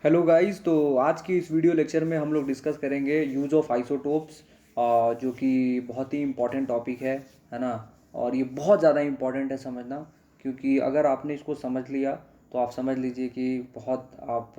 Hello guys. तो आज की इस वीडियो लेक्चर में हम लोग डिस्कस करेंगे यूज़ ऑफ आइसोटोप्स, जो कि बहुत ही इम्पॉर्टेंट टॉपिक है ना। और ये बहुत ज़्यादा इम्पॉर्टेंट है समझना, क्योंकि अगर आपने इसको समझ लिया तो आप समझ लीजिए कि बहुत आप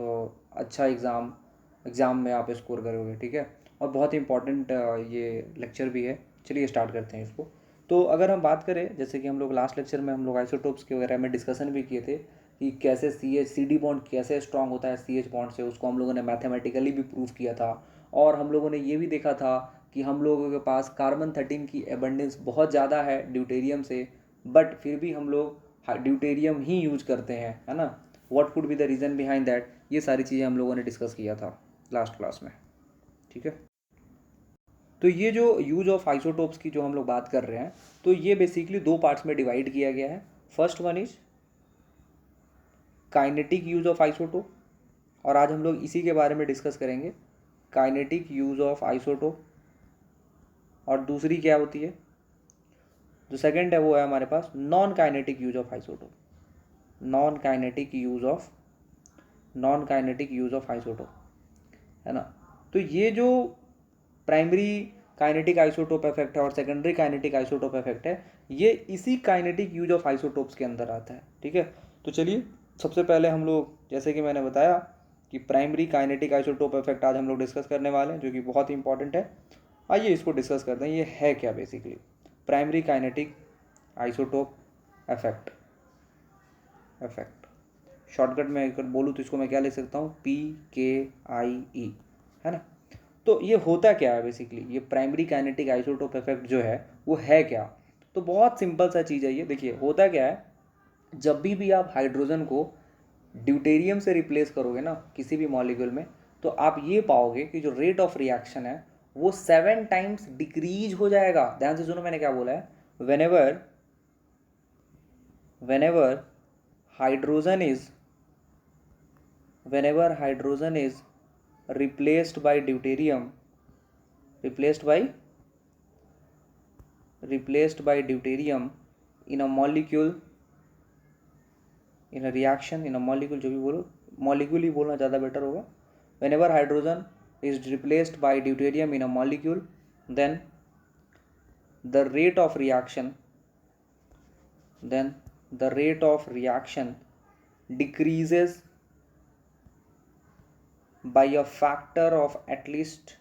अच्छा एग्ज़ाम में आप स्कोर करोगे, ठीक है। और बहुत ही इम्पॉर्टेंट ये लेक्चर भी है। चलिए स्टार्ट करते हैं इसको। तो अगर हम बात करें, जैसे कि हम लोग लास्ट लेक्चर में हम लोग आइसोटोप्स के वगैरह में डिस्कशन भी किए थे कि कैसे सी डी बॉन्ड कैसे स्ट्रांग होता है सी एच बॉन्ड से, उसको हम लोगों ने मैथमेटिकली भी प्रूव किया था। और हम लोगों ने ये भी देखा था कि हम लोगों के पास कार्बन 13 की एबंडेंस बहुत ज़्यादा है ड्यूटेरियम से, बट फिर भी हम लोग ड्यूटेरियम ही यूज करते हैं, है ना। What could be the reason behind that, ये सारी चीज़ें हम लोगों ने डिस्कस किया था लास्ट क्लास में, ठीक है। तो ये जो यूज ऑफ आइसोटोप्स की जो हम लोग बात कर रहे हैं, तो ये बेसिकली दो पार्ट्स में डिवाइड किया गया है। First one is kinetic use of isotope, और आज हम लोग इसी के बारे में डिस्कस करेंगे, काइनेटिक यूज ऑफ आइसोटोप। और दूसरी क्या होती है, जो सेकंड है वो है हमारे पास non kinetic use of isotope. Non kinetic use of isotope, है ना। तो ये जो प्राइमरी काइनेटिक आइसोटोप इफेक्ट है और सेकेंडरी काइनेटिक आइसोटोप इफेक्ट है, ये इसी काइनेटिक यूज ऑफ आइसोटोप्स के अंदर आता है, ठीक है। तो चलिए सबसे पहले हम लोग, जैसे कि मैंने बताया कि प्राइमरी काइनेटिक आइसोटोप इफेक्ट आज हम लोग डिस्कस करने वाले हैं, जो कि बहुत ही इंपॉर्टेंट है। आइए इसको डिस्कस करते हैं, ये है क्या basically primary kinetic isotope effect. Shortcut में अगर बोलूँ तो इसको मैं क्या लिख सकता हूँ, PKIE, है ना। तो ये होता क्या है बेसिकली, ये प्राइमरी काइनेटिक आइसोटोप इफेक्ट जो है वो है क्या। तो बहुत सिंपल सा चीज़ है ये। देखिए होता क्या है, जब भी आप हाइड्रोजन को ड्यूटेरियम से रिप्लेस करोगे ना किसी भी मॉलिक्यूल में, तो आप ये पाओगे कि जो रेट ऑफ रिएक्शन है वो 7 टाइम्स डिक्रीज हो जाएगा। ध्यान से सुनो मैंने क्या बोला है। Whenever whenever hydrogen is whenever hydrogen is replaced by deuterium replaced by in a molecule, in a reaction, in a molecule, जो भी बोलो मॉलिक्यूल ही बोलना ज़्यादा बेटर होगा। whenever hydrogen is replaced by deuterium in a molecule, then the rate of reaction decreases by a factor of at least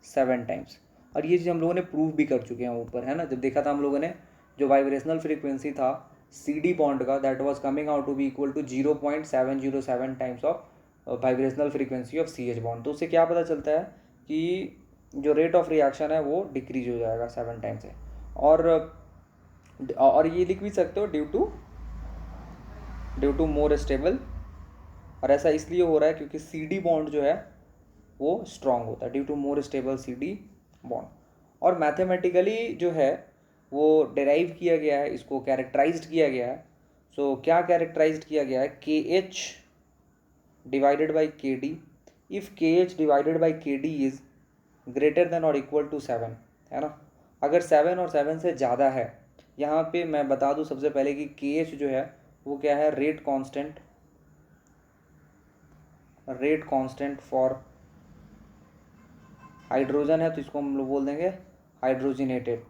7 times. और ये चीज़ हम लोगों ने प्रूव भी कर चुके हैं ऊपर, है ना। जब देखा था हम लोगों ने, जो वाइब्रेशनल फ्रीक्वेंसी था CD बॉन्ड का, that was coming out to be equal to 0.707 times of vibrational frequency of CH bond. तो उससे क्या पता चलता है कि जो रेट ऑफ रिएक्शन है वो डिक्रीज हो जाएगा 7 टाइम से। और ये लिख भी सकते हो ड्यू टू मोर स्टेबल। और ऐसा इसलिए हो रहा है क्योंकि CD बॉन्ड जो है वो स्ट्रांग होता है, due to more stable CD bond. और मैथमेटिकली जो है वो डिराइव किया गया है, इसको कैरेक्टराइज्ड किया गया है। सो क्या कैरेक्टराइज्ड किया गया है, KH divided by KD, if KH divided by KD is greater than और इक्वल टू 7, है ना। अगर 7 और 7 से ज़्यादा है, यहाँ पे मैं बता दूँ सबसे पहले कि KH जो है वो क्या है, रेट कांस्टेंट फॉर हाइड्रोजन है, तो इसको हम लोग बोल देंगे हाइड्रोजिनेटेड,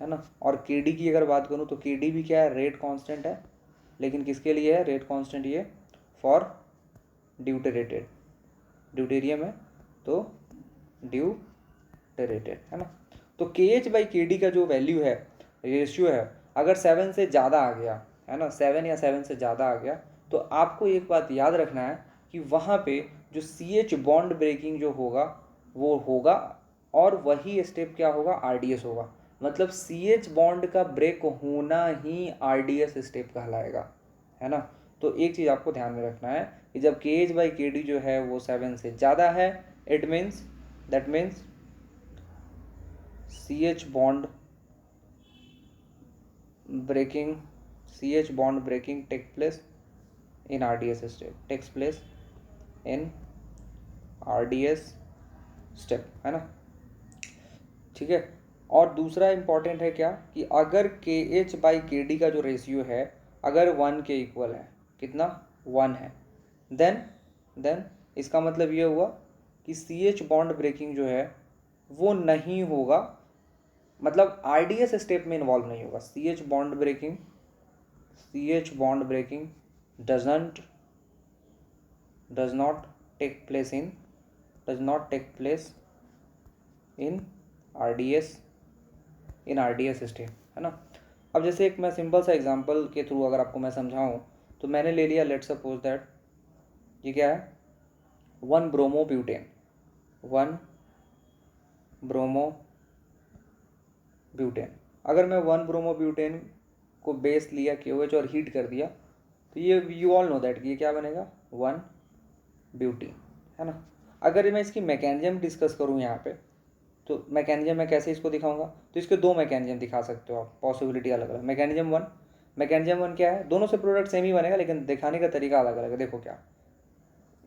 है ना। और KD की अगर बात करूँ तो KD भी क्या है, रेट कांस्टेंट है, लेकिन किसके लिए है रेट कांस्टेंट, ये फॉर ड्यूटेरियम है, तो ड्यूटेरेटेड, है ना। तो KH/KD का जो वैल्यू है, रेशियो है, अगर 7 से ज़्यादा आ गया, है ना, 7 या 7 से ज़्यादा आ गया, तो आपको एक बात याद रखना है कि वहाँ पे जो CH बॉन्ड ब्रेकिंग जो होगा वो होगा, और वही स्टेप क्या होगा, RDS होगा। मतलब CH बॉन्ड का ब्रेक होना ही RDS स्टेप कहलाएगा, है ना। तो एक चीज़ आपको ध्यान में रखना है कि जब KH/KD जो है वो 7 से ज़्यादा है, that means CH bond breaking takes place in RDS step, है ना, ठीक है। और दूसरा इंपॉर्टेंट है क्या कि अगर के एच बाई के डी का जो रेशियो है अगर 1 के इक्वल है, कितना 1 है, देन इसका मतलब ये हुआ कि सी एच बॉन्ड ब्रेकिंग जो है वो नहीं होगा, मतलब आरडीएस स्टेप में इन्वॉल्व नहीं होगा। C H bond breaking does not take place in RDS स्टेप, है ना। अब जैसे एक मैं सिंपल सा एग्जांपल के थ्रू अगर आपको मैं समझाऊं तो मैंने ले लिया, लेट्स सपोज दैट ये क्या है, 1 ब्रोमोब्यूटेन। अगर मैं 1 ब्रोमोब्यूटेन को बेस लिया KOH और हीट कर दिया तो ये यू ऑल नो दैट ये क्या बनेगा 1 ब्यूटीन, है ना। अगर मैं इसकी मैकेनिज्म डिस्कस करूँ यहाँ पे तो मैकेनिज्म मैं कैसे इसको दिखाऊंगा, तो इसके दो मैकेनिज्म दिखा सकते हो आप, पॉसिबिलिटी अलग अलग। मैकेनिज्म वन क्या है, दोनों से प्रोडक्ट सेम ही बनेगा लेकिन दिखाने का तरीका अलग अलग है। देखो क्या,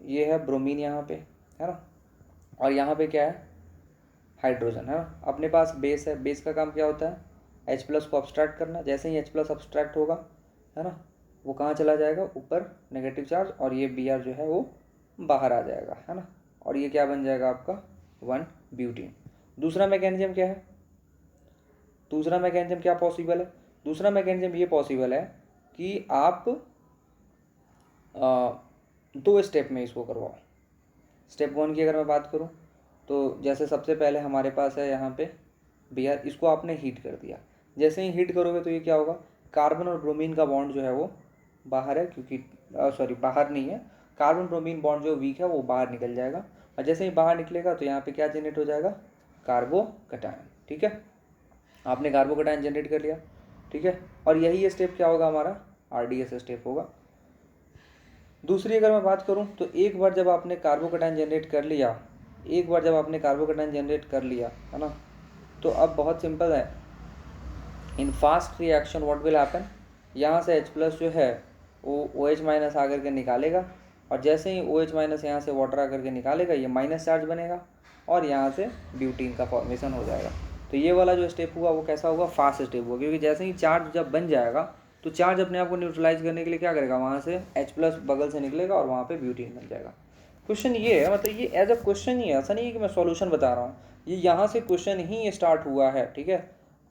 ये है ब्रोमीन यहाँ पे, है ना, और यहाँ पे क्या है हाइड्रोजन, है ना। अपने पास बेस है, बेस का काम क्या होता है H+ को अब्स्ट्रैक्ट करना। जैसे ही H+ अब्स्ट्रैक्ट होगा, है ना, वो कहाँ चला जाएगा ऊपर नेगेटिव चार्ज, और ये Br जो है वो बाहर आ जाएगा, है ना, और ये क्या बन जाएगा आपका 1 ब्यूटीन। दूसरा मैकेनिज्म क्या है, दूसरा मैकेनिज्म क्या पॉसिबल है, दूसरा मैकेनिज्म ये पॉसिबल है कि आप 2 स्टेप में इसको करवाओ। स्टेप 1 की अगर मैं बात करूँ तो जैसे सबसे पहले हमारे पास है यहाँ पे Br, इसको आपने हीट कर दिया। जैसे ही हीट करोगे तो ये क्या होगा, कार्बन और ब्रोमीन का बॉन्ड जो है वो बाहर है, क्योंकि बाहर नहीं है, कार्बन ब्रोमीन बॉन्ड जो वीक है वो बाहर निकल जाएगा, और जैसे ही बाहर निकलेगा तो यहाँ पे क्या जनरेट हो जाएगा कार्बोकैटायन। ठीक है, आपने कार्बोकैटायन जनरेट कर लिया, ठीक है, और यही स्टेप क्या होगा हमारा RDS स्टेप होगा। दूसरी अगर मैं बात करूं तो एक बार जब आपने कार्बोकैटायन जनरेट कर लिया, है ना, तो अब बहुत सिंपल है, in fast reaction what will happen, यहाँ से H+ जो है वो OH- आकर के निकालेगा, और जैसे ही OH- यहाँ से वाटर आकर के निकालेगा ये माइनस चार्ज बनेगा और यहाँ से ब्यूटीन का फॉर्मेशन हो जाएगा। तो ये वाला जो स्टेप हुआ वो कैसा होगा, फास्ट स्टेप हुआ, क्योंकि जैसे ही चार्ज जब बन जाएगा तो चार्ज अपने आप को न्यूट्रलाइज करने के लिए क्या करेगा, वहाँ से H+ बगल से निकलेगा और वहाँ पे ब्यूटीन बन जाएगा। क्वेश्चन ये है, मतलब ये एज अ क्वेश्चन ही है, ऐसा नहीं है कि मैं सॉल्यूशन बता रहा हूँ, ये यहाँ से क्वेश्चन ही स्टार्ट हुआ है, ठीक है।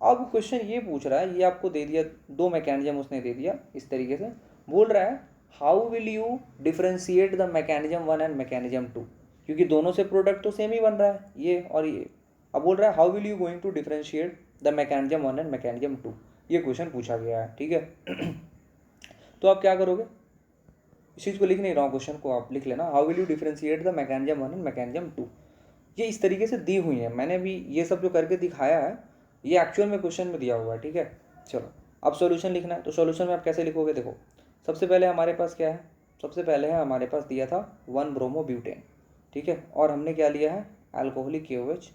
अब क्वेश्चन ये पूछ रहा है, ये आपको दे दिया 2 मैकेनिज्म उसने दे दिया, इस तरीके से बोल रहा है how will you differentiate the mechanism 1 and mechanism 2, क्योंकि दोनों से प्रोडक्ट तो सेम ही बन रहा है ये और ये। अब बोल रहा है how will you going to differentiate the mechanism 1 and mechanism 2, ये क्वेश्चन पूछा गया है, ठीक है। तो आप क्या करोगे, इस चीज़ को लिख नहीं रहा हूँ, क्वेश्चन को आप लिख लेना, how will you differentiate the mechanism 1 and mechanism 2। ये इस तरीके से दी हुई है, मैंने भी ये सब जो करके दिखाया है ये एक्चुअल में क्वेश्चन में दिया हुआ है, ठीक है। चलो अब सॉल्यूशन लिखना है, तो सॉल्यूशन में आप कैसे लिखोगे, देखो सबसे पहले हमारे पास क्या है, सबसे पहले है हमारे पास दिया था 1 ब्रोमोब्यूटेन, ठीक है, और हमने क्या लिया है अल्कोहलिक KOH,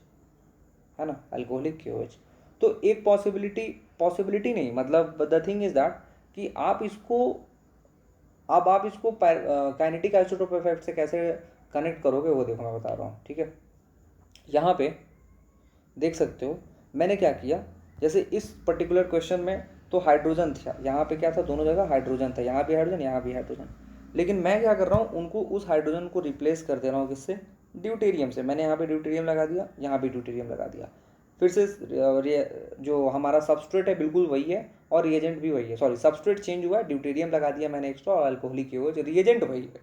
है ना, अल्कोहलिक KOH। तो एक पॉसिबिलिटी नहीं, मतलब द थिंग इज दैट कि आप इसको काइनेटिक आइसोटोप इफेक्ट से कैसे कनेक्ट करोगे वो देखो मैं बता रहा हूँ, ठीक है। यहाँ पे देख सकते हो मैंने क्या किया, जैसे इस पर्टिकुलर क्वेश्चन में तो हाइड्रोजन था, यहाँ पे क्या था, दोनों जगह हाइड्रोजन था, यहाँ भी हाइड्रोजन यहाँ भी हाइड्रोजन, लेकिन मैं क्या कर रहा हूँ उनको उस हाइड्रोजन को रिप्लेस कर दे रहा हूँ, किससे, ड्यूटेरियम से। मैंने यहाँ पे ड्यूटेरियम लगा दिया, यहाँ भी ड्यूटेरियम लगा दिया, फिर से जो हमारा सबस्ट्रेट है बिल्कुल वही है और रिएजेंट भी वही है, सॉरी सबस्ट्रेट चेंज हुआ है, ड्यूटेरियम लगा दिया मैंने एक्स्ट्रा और अल्कोहलिक KOH, रिएजेंट वही है,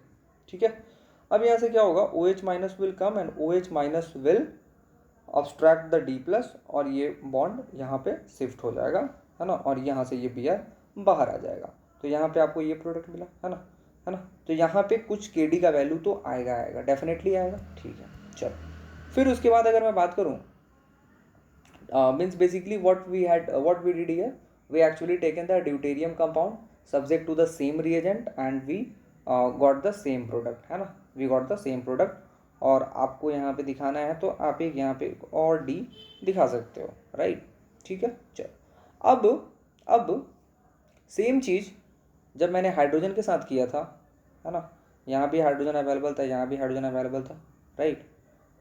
ठीक है। अब यहाँ से क्या होगा, OH- will come and OH- will abstract the D+, और ये बॉन्ड यहाँ पे शिफ्ट हो जाएगा, है ना, और यहाँ से ये Br बाहर आ जाएगा, तो यहाँ पे आपको ये प्रोडक्ट मिला, है ना। तो यहाँ पे कुछ KD का वैल्यू तो आएगा डेफिनेटली आएगा, ठीक है। चलो फिर उसके बाद अगर मैं बात करूँ, means basically what we did here, we actually taken the deuterium compound subject to the same reagent and we got the same product, है ना, we got the same product। और आपको यहाँ पे दिखाना है तो आप एक यहाँ पे और D दिखा सकते हो, राइट, ठीक है। चलो अब सेम चीज़ जब मैंने हाइड्रोजन के साथ किया था, है ना, यहाँ भी हाइड्रोजन अवेलेबल था, यहाँ भी हाइड्रोजन अवेलेबल था, राइट,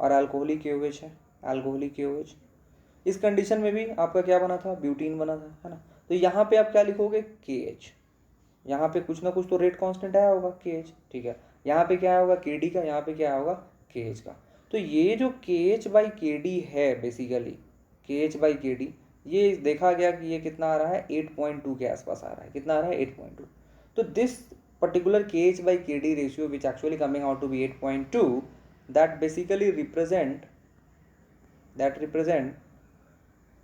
और अल्कोहलिक KOH है, अल्कोहलिक KOH। इस कंडीशन में भी आपका क्या बना था, ब्यूटीन बना था, है ना। तो यहाँ पे आप क्या लिखोगे, के एच, यहाँ पे कुछ ना कुछ तो रेट कांस्टेंट आया होगा, के एच, ठीक है। यहाँ पे क्या आया होगा, के डी का, यहाँ पे क्या आया होगा, के एच का। तो ये जो के एच बाई के डी है बेसिकली, के एच बाई के डी, ये देखा गया कि ये कितना आ रहा है, 8.2 के आसपास आ रहा है। कितना आ रहा है, 8.2। तो this particular kh by kd ratio which actually coming out to be 8.2, that basically represent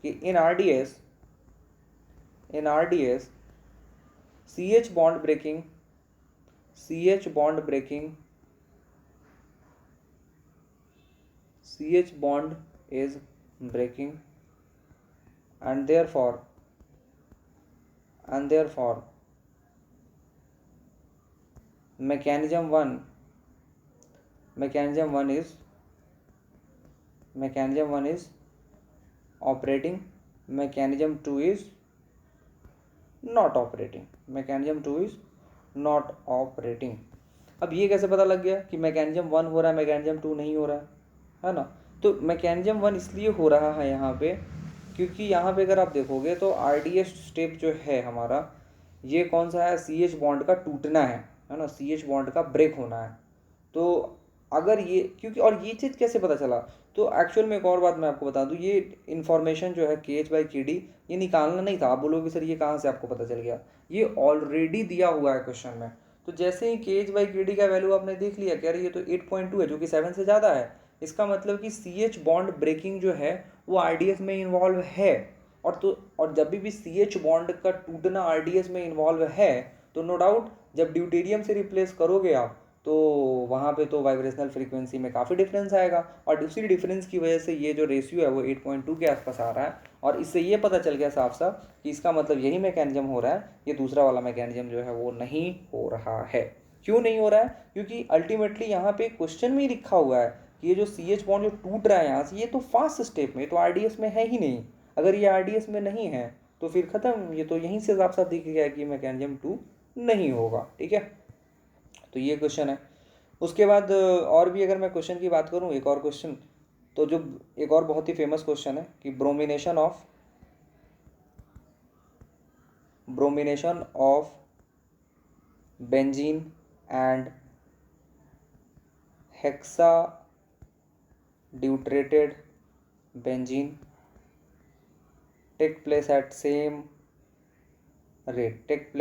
कि in RDS CH bond breaking is breaking, and therefore mechanism 1 is operating, mechanism 2 is not operating, अब ये कैसे पता लग गया कि mechanism 1 हो रहा है, मैकेनिज्म 2 नहीं हो रहा है ना। तो मैकेनिज्म 1 इसलिए हो रहा है यहाँ पे क्योंकि यहाँ पे अगर आप देखोगे तो RDS स्टेप जो है हमारा, ये कौन सा है, CH बॉन्ड का टूटना है ना, CH बॉन्ड का ब्रेक होना है। तो अगर ये, क्योंकि और ये चीज़ कैसे पता चला, तो एक्चुअल में एक और बात मैं आपको बता दूं, ये इन्फॉर्मेशन जो है KH बाई KD ये निकालना नहीं था। आप बोलोगे सर ये कहाँ से आपको पता चल गया, ये ऑलरेडी दिया हुआ है क्वेश्चन में। तो जैसे ही KH बाई KD का वैल्यू आपने देख लिया, कह रही है तो 8.2 है जो कि 7 से ज़्यादा है, इसका मतलब कि CH बॉन्ड ब्रेकिंग जो है वो RDS में इन्वॉल्व है। और जब भी CH बॉन्ड का टूटना RDS में इन्वॉल्व है तो नो डाउट जब ड्यूटेरियम से रिप्लेस करोगे आप तो वहाँ पे तो वाइब्रेशनल फ्रीक्वेंसी में काफ़ी डिफरेंस आएगा, और दूसरी डिफरेंस की वजह से ये जो रेशियो है वो 8.2 के आसपास आ रहा है। और इससे ये पता चल गया साफ साफ कि इसका मतलब यही मैकेनिज्म हो रहा है, ये दूसरा वाला मैकेनिज्म जो है वो नहीं हो रहा है। क्यों नहीं हो रहा है, क्योंकि अल्टीमेटली यहाँ पे क्वेश्चन में ही लिखा हुआ है कि ये जो CH बॉन्ड जो टूट रहा है यहाँ से, ये तो फास्ट स्टेप में, तो RDS में है ही नहीं। अगर ये RDS में नहीं है तो फिर ख़त्म, ये तो यहीं से साफ साफ दिख गया कि मैकेनिज्म 2 नहीं होगा, ठीक है। तो ये क्वेश्चन है। उसके बाद और भी अगर मैं क्वेश्चन की बात करूँ, एक और क्वेश्चन, तो जो एक और बहुत ही फेमस क्वेश्चन है कि bromination of benzene and hexa deuterated benzene take place at same rate, take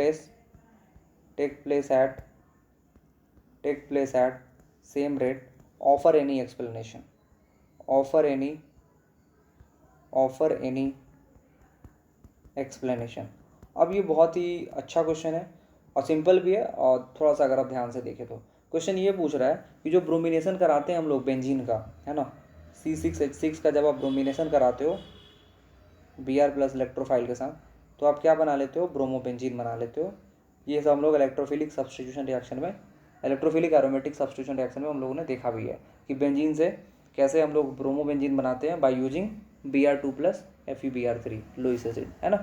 place at same rate, offer any explanation, offer any explanation। अब ये बहुत ही अच्छा क्वेश्चन है और सिंपल भी है, और थोड़ा सा अगर आप ध्यान से देखें तो क्वेश्चन ये पूछ रहा है कि जो ब्रोमिनेशन कराते हैं हम लोग बेंजीन का, है ना, C6H6 का जब आप ब्रोमिनेशन कराते हो Br प्लस इलेक्ट्रोफाइल के साथ, तो आप क्या बना लेते हो, ब्रोमोबेंजीन बना लेते हो। ये सब हम लोग इलेक्ट्रोफिलिक सब्स्टिट्यूशन रिएक्शन में, इलेक्ट्रोफिलिक एरोमेटिक सब्स्टिट्यूशन रिएक्शन में हम लोगों ने देखा भी है कि बेंजीन से कैसे हम लोग ब्रोमोबेंजीन बनाते हैं by using Br2 plus FeBr3 Lewis acid, है ना।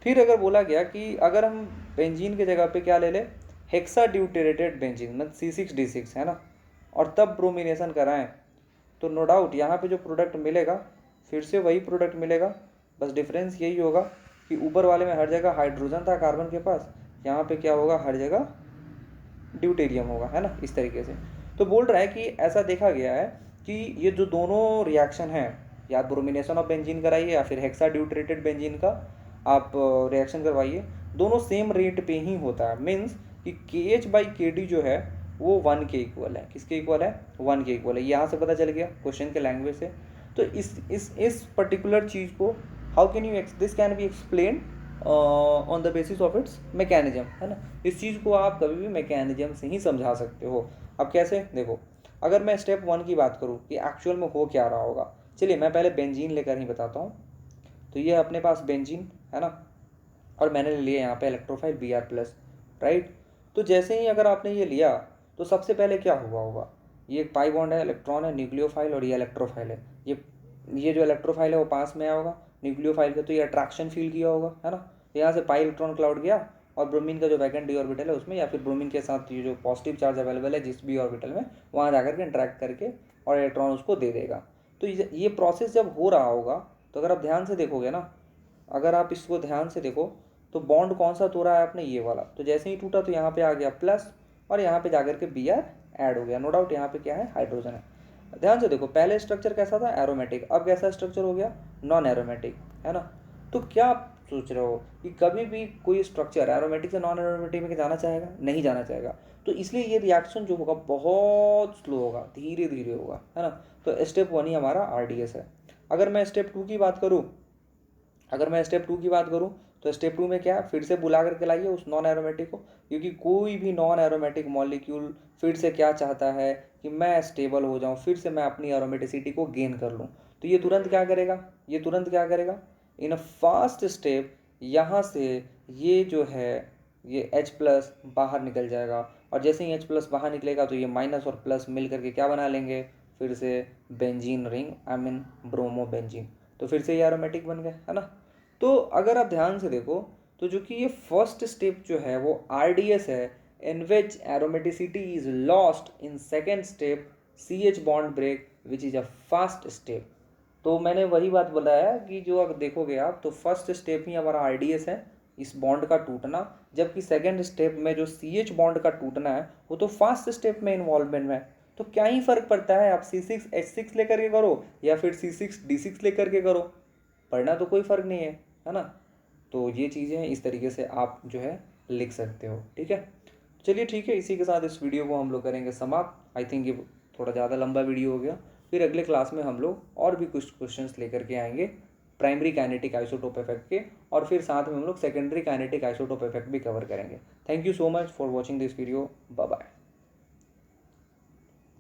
फिर अगर बोला गया कि अगर हम बेंजीन की जगह पे क्या ले लें, हेक्सा ड्यूटेरेटेड बेंजीन मतलब C6D6, है ना, और तब ब्रोमिनेशन कराएं, तो नो डाउट यहाँ पे जो प्रोडक्ट मिलेगा फिर से वही प्रोडक्ट मिलेगा, बस डिफरेंस यही होगा कि ऊपर वाले में हर जगह हाइड्रोजन था कार्बन के पास, यहाँ पे क्या होगा, हर जगह ड्यूटेरियम होगा, है ना, इस तरीके से। तो बोल रहा है कि ऐसा देखा गया है कि ये जो दोनों रिएक्शन हैं, या ब्रोमिनेशन ऑफ बेंजीन कराइए या फिर हेक्सा ड्यूटेरेटेड बेंजीन का आप रिएक्शन करवाइए, दोनों सेम रेट पे ही होता है। मीन्स कि KH बाई KD जो है वो 1 के इक्वल है। किसके इक्वल है, 1 के इक्वल है। यहाँ से पता चल गया क्वेश्चन के लैंग्वेज से। तो इस पर्टिकुलर चीज़ को how can you this can be explain on the basis of its mechanism, है ना। इस चीज़ को आप कभी भी मैकेनिज्म से ही समझा सकते हो। अब कैसे, देखो, अगर मैं स्टेप 1 की बात करूँ कि एक्चुअल में हो क्या रहा होगा, चलिए मैं पहले बेंजीन लेकर ही बताता हूँ। तो ये अपने पास बेंजीन है ना, और मैंने ले लिया यहाँ पे इलेक्ट्रोफाइल Br प्लस, राइट। तो जैसे ही अगर आपने ये लिया तो सबसे पहले क्या हुआ होगा, ये एक पाई बॉन्ड है, इलेक्ट्रॉन है, न्यूक्लियोफाइल, और ये इलेक्ट्रोफाइल है। ये जो इलेक्ट्रोफाइल है वो पास में आया होगा न्यूक्लियोफाइल के, तो ये अट्रैक्शन फील किया होगा, है ना। यहाँ से पाई इलेक्ट्रॉन क्लाउड गया और ब्रोमीन का जो वैकेंट डी ऑर्बिटल है उसमें, या फिर ब्रोमीन के साथ ये जो पॉजिटिव चार्ज अवेलेबल है जिस भी ऑर्बिटल में, वहाँ जाकर के इंटरेक्ट करके और इलेक्ट्रॉन उसको दे देगा। तो ये प्रोसेस जब हो रहा होगा तो अगर आप ध्यान से देखोगे ना, अगर आप इसको ध्यान से देखो तो बॉन्ड कौन सा तोड़ा है आपने, ये वाला। तो जैसे ही टूटा तो यहाँ पे आ गया प्लस और यहाँ पे जाकर के Br ऐड हो गया। नो डाउट यहाँ पे क्या है, हाइड्रोजन है। ध्यान से देखो, पहले स्ट्रक्चर कैसा था, एरोमेटिक, अब कैसा स्ट्रक्चर हो गया, नॉन एरोमेटिक, है ना। तो क्या आप सोच रहे हो कि कभी भी कोई स्ट्रक्चर एरोमेटिक से नॉन एरोमेटिक में जाना चाहेगा, नहीं जाना चाहेगा। तो इसलिए ये रिएक्शन जो होगा बहुत स्लो होगा, धीरे धीरे होगा, है ना। तो स्टेप 1 ही हमारा RDS है। अगर मैं स्टेप 2 की बात करूँ, तो स्टेप 2 में क्या है, फिर से बुला करके लाइए उस नॉन एरोमेटिक को, क्योंकि कोई भी नॉन एरोमेटिक मॉलिक्यूल फिर से क्या चाहता है कि मैं स्टेबल हो जाऊं, फिर से मैं अपनी एरोमेटिसिटी को गेन कर लूं। तो ये तुरंत क्या करेगा, इन अ फास्ट स्टेप यहाँ से ये जो है ये H+ बाहर निकल जाएगा, और जैसे ही H+ बाहर निकलेगा तो ये माइनस और प्लस मिल करके क्या बना लेंगे, फिर से benzene ring, I mean bromo benzene. तो फिर से ये एरोमेटिक बन गए, है ना। तो अगर आप ध्यान से देखो तो जो कि ये फर्स्ट स्टेप जो है वो RDS है, in which aromaticity is lost in second step CH bond break which is a fast step. तो मैंने वही बात बताया कि जो अगर देखोगे आप तो फर्स्ट स्टेप ही हमारा RDS है, इस बॉन्ड का टूटना, जबकि सेकेंड स्टेप में जो CH बॉन्ड का टूटना है वो तो फास्ट स्टेप में इन्वॉल्वमेंट में है। तो क्या ही फर्क पड़ता है, आप C6H6 लेकर के करो या फिर C6D6 लेकर के करो, पढ़ना तो कोई फ़र्क नहीं है ना। तो ये चीज़ें इस तरीके से आप जो है लिख सकते हो, ठीक है। चलिए ठीक है, इसी के साथ इस वीडियो को हम लोग करेंगे समाप्त। आई थिंक ये थोड़ा ज़्यादा लंबा वीडियो हो गया। फिर अगले क्लास में हम लोग और भी कुछ क्वेश्चंस लेकर के आएंगे प्राइमरी काइनेटिक आइसोटोप इफेक्ट के, और फिर साथ में हम लोग सेकेंडरी काइनेटिक आइसोटोप इफेक्ट भी कवर करेंगे। Thank you so much for watching this video. Bye bye.